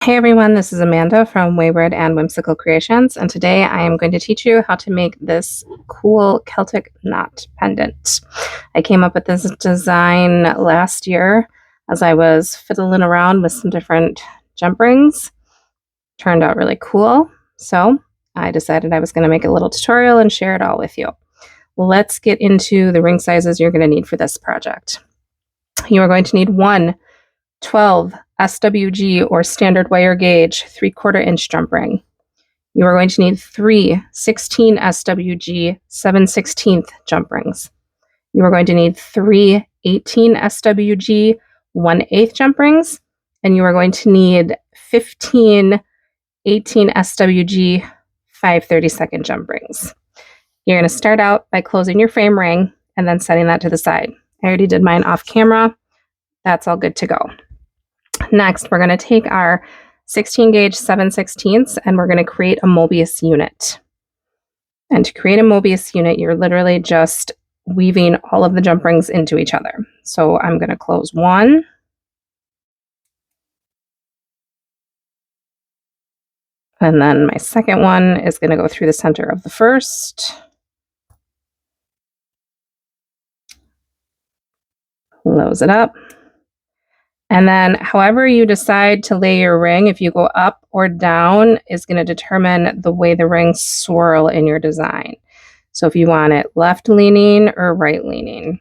Hey everyone, this is Amanda from Wayward and Whimsical Creations, and today I am going to teach you how to make this cool Celtic knot pendant. I came up with this design last year as I was fiddling around with some different jump rings. Turned out really cool, so I decided I was going to make a little tutorial and share it all with you. Let's get into the ring sizes you're going to need for this project. You are going to need one 12 SWG or standard wire gauge 3/4 inch jump ring. You are going to need three 16 SWG 7/16 jump rings. You are going to need three 18 SWG 1/8 jump rings, and you are going to need 15 18 SWG 5/32 jump rings. You're going to start out by closing your frame ring and then setting that to the side. I already did mine off camera. That's all good to go. Next, we're going to take our 16 gauge 7/16 and we're going to create a Mobius unit. And to create a Mobius unit, you're literally just weaving all of the jump rings into each other. So I'm going to close one. And then my second one is going to go through the center of the first. Close it up. And then however you decide to lay your ring, if you go up or down, is going to determine the way the rings swirl in your design. So if you want it left leaning or right leaning.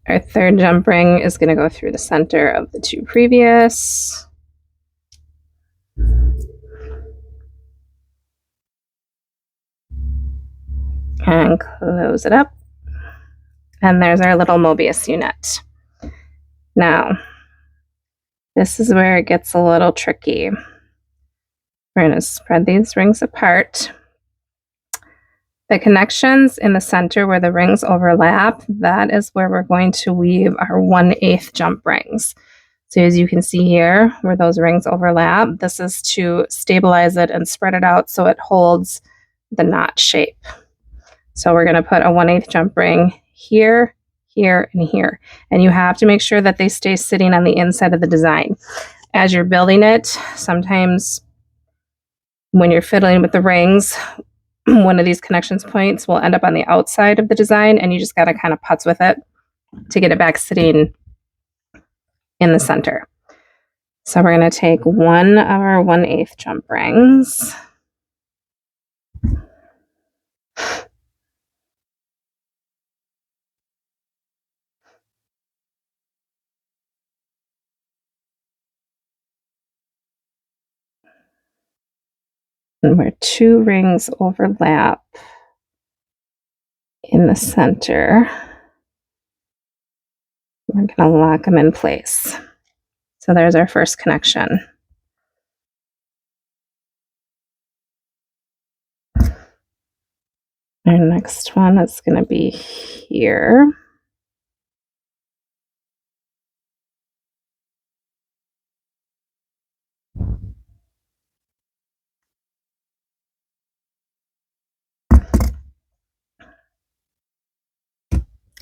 Our third jump ring is going to go through the center of the two previous. And close it up. And there's our little Mobius unit. Now, this is where it gets a little tricky. We're going to spread these rings apart. The connections in the center where the rings overlap, that is where we're going to weave our 1/8 jump rings. So as you can see here, where those rings overlap, this is to stabilize it and spread it out so it holds the knot shape. So we're going to put a 1/8 jump ring here, here, and here. And you have to make sure that they stay sitting on the inside of the design. As you're building it, sometimes when you're fiddling with the rings, one of these connections points will end up on the outside of the design, and you just got to kind of putz with it to get it back sitting in the center. So we're going to take one of our 1/8 jump rings. And where two rings overlap in the center, we're going to lock them in place. So there's our first connection. Our next one is going to be here.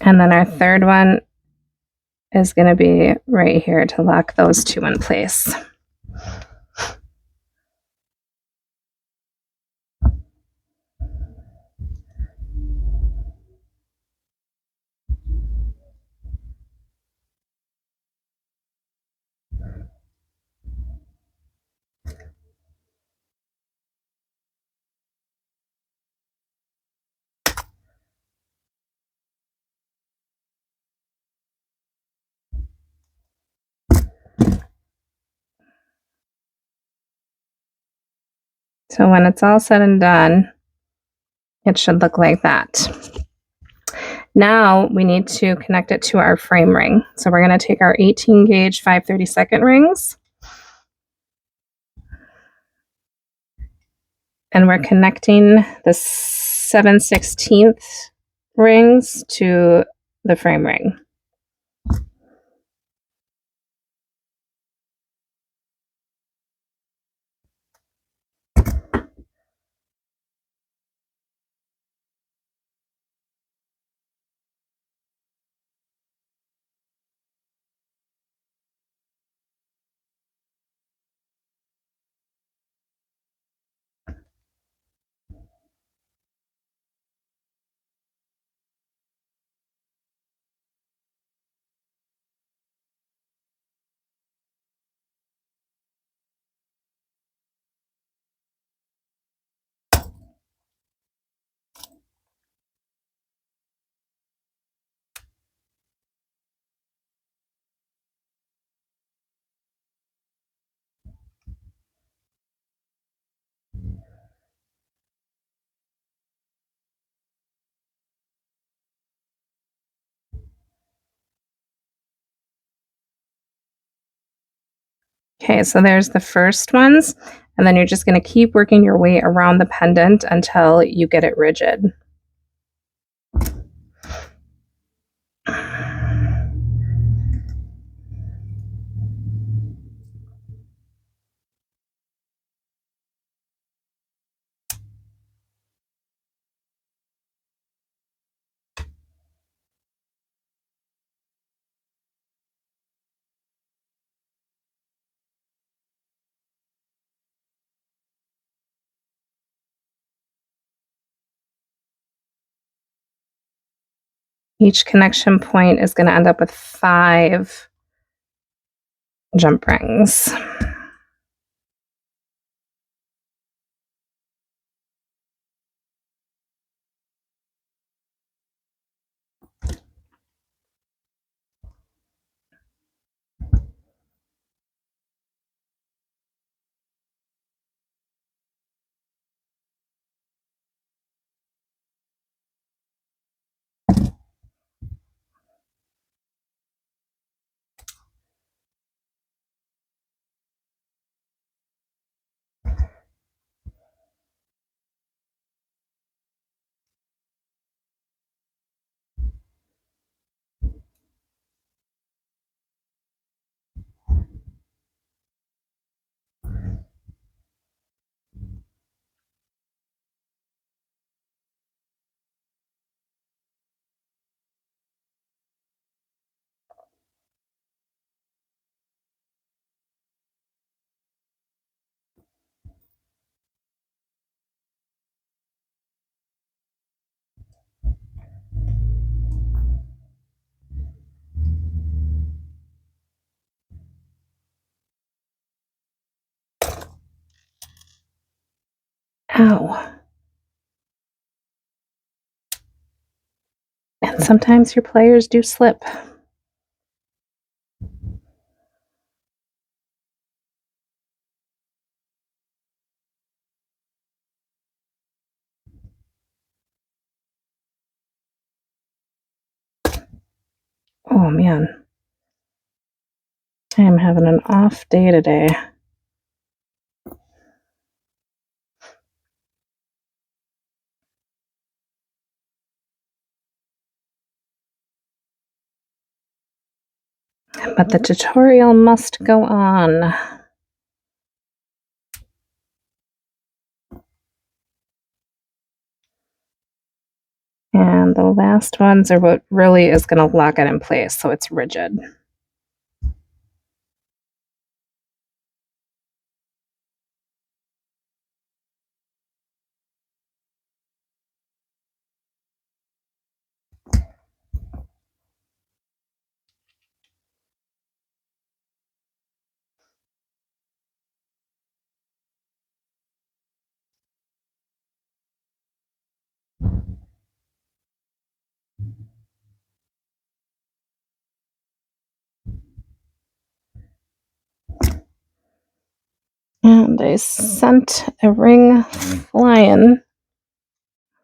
And then our third one is going to be right here to lock those two in place. So when it's all said and done, it should look like that. Now we need to connect it to our frame ring. So we're going to take our 18 gauge 5/32 rings, and we're connecting the 7/16 rings to the frame ring. Okay, so there's the first ones, and then you're just going to keep working your way around the pendant until you get it rigid. Each connection point is going to end up with 5 jump rings. Ow. And sometimes your pliers do slip. Oh man. I am having an off day today. But the tutorial must go on. And the last ones are what really is going to lock it in place so it's rigid. And I sent a ring flying,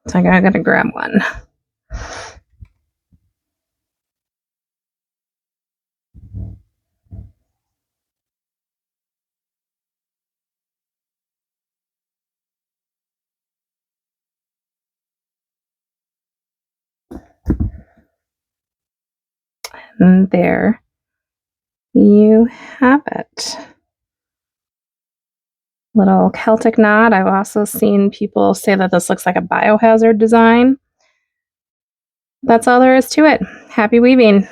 so I gotta grab one. And there you have it. Little Celtic knot. I've also seen people say that this looks like a biohazard design. That's all there is to it. Happy weaving.